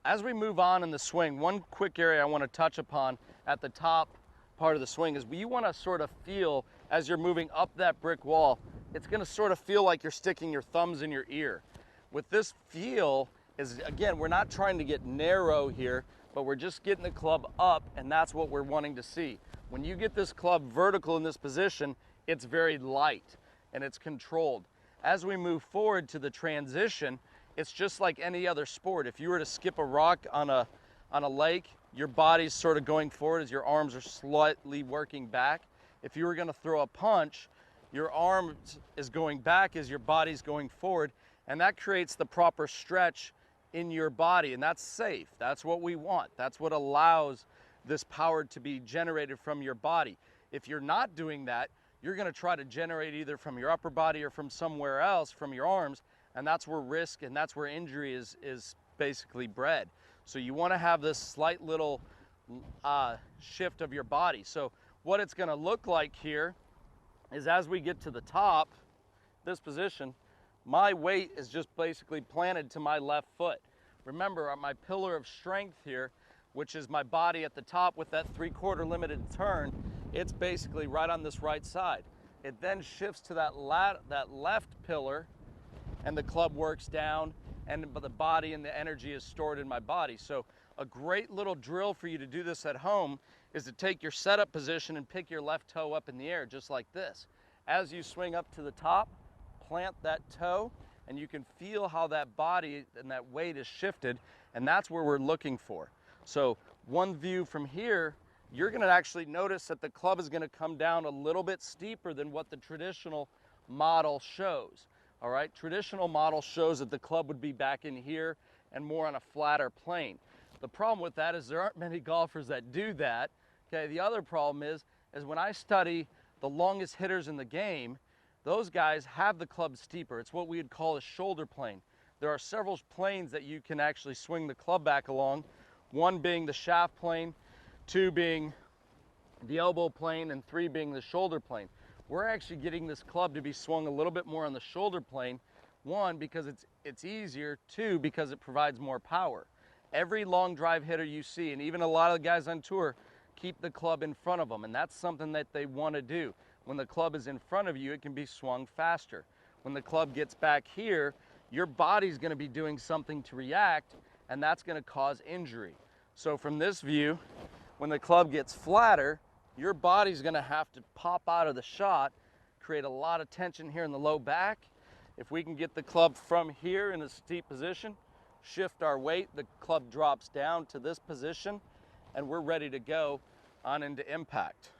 as we move on in the swing, one quick area I want to touch upon at the top part of the swing is you want to sort of feel as you're moving up that brick wall, it's going to sort of feel like you're sticking your thumbs in your ear. With this feel is, again, we're not trying to get narrow here, but we're just getting the club up, and that's what we're wanting to see. When you get this club vertical in this position, it's very light and it's controlled. As we move forward to the transition, it's just like any other sport. If you were to skip a rock on a lake, your body's sort of going forward as your arms are slightly working back. If you were going to throw a punch, your arm is going back as your body's going forward, and that creates the proper stretch in your body, and that's safe. That's what we want. That's what allows this power to be generated from your body. If you're not doing that, you're going to try to generate either from your upper body or from somewhere else, from your arms, and that's where risk and that's where injury is basically bred. So you want to have this slight little shift of your body. So what it's going to look like here is as we get to the top, this position, my weight is just basically planted to my left foot. Remember, my pillar of strength here, which is my body at the top with that 3/4 limited turn, it's basically right on this right side. It then shifts to that left pillar, and the club works down, and the body and the energy is stored in my body. So a great little drill for you to do this at home is to take your setup position and pick your left toe up in the air, just like this. As you swing up to the top, plant that toe, and you can feel how that body and that weight is shifted, and that's where we're looking for. So one view from here, you're going to actually notice that the club is going to come down a little bit steeper than what the traditional model shows. All right, traditional model shows that the club would be back in here and more on a flatter plane. The problem with that is there aren't many golfers that do that. Okay, the other problem is when I study the longest hitters in the game, those guys have the club steeper. It's what we would call a shoulder plane. There are several planes that you can actually swing the club back along, one being the shaft plane, two being the elbow plane, and three being the shoulder plane. We're actually getting this club to be swung a little bit more on the shoulder plane, one, because it's easier, two, because it provides more power. Every long drive hitter you see, and even a lot of the guys on tour, keep the club in front of them, and that's something that they want to do. When the club is in front of you, it can be swung faster. When the club gets back here, your body's going to be doing something to react, and that's going to cause injury. So from this view, when the club gets flatter, your body's going to have to pop out of the shot, create a lot of tension here in the low back. If we can get the club from here in a steep position, shift our weight, the club drops down to this position, and we're ready to go on into impact.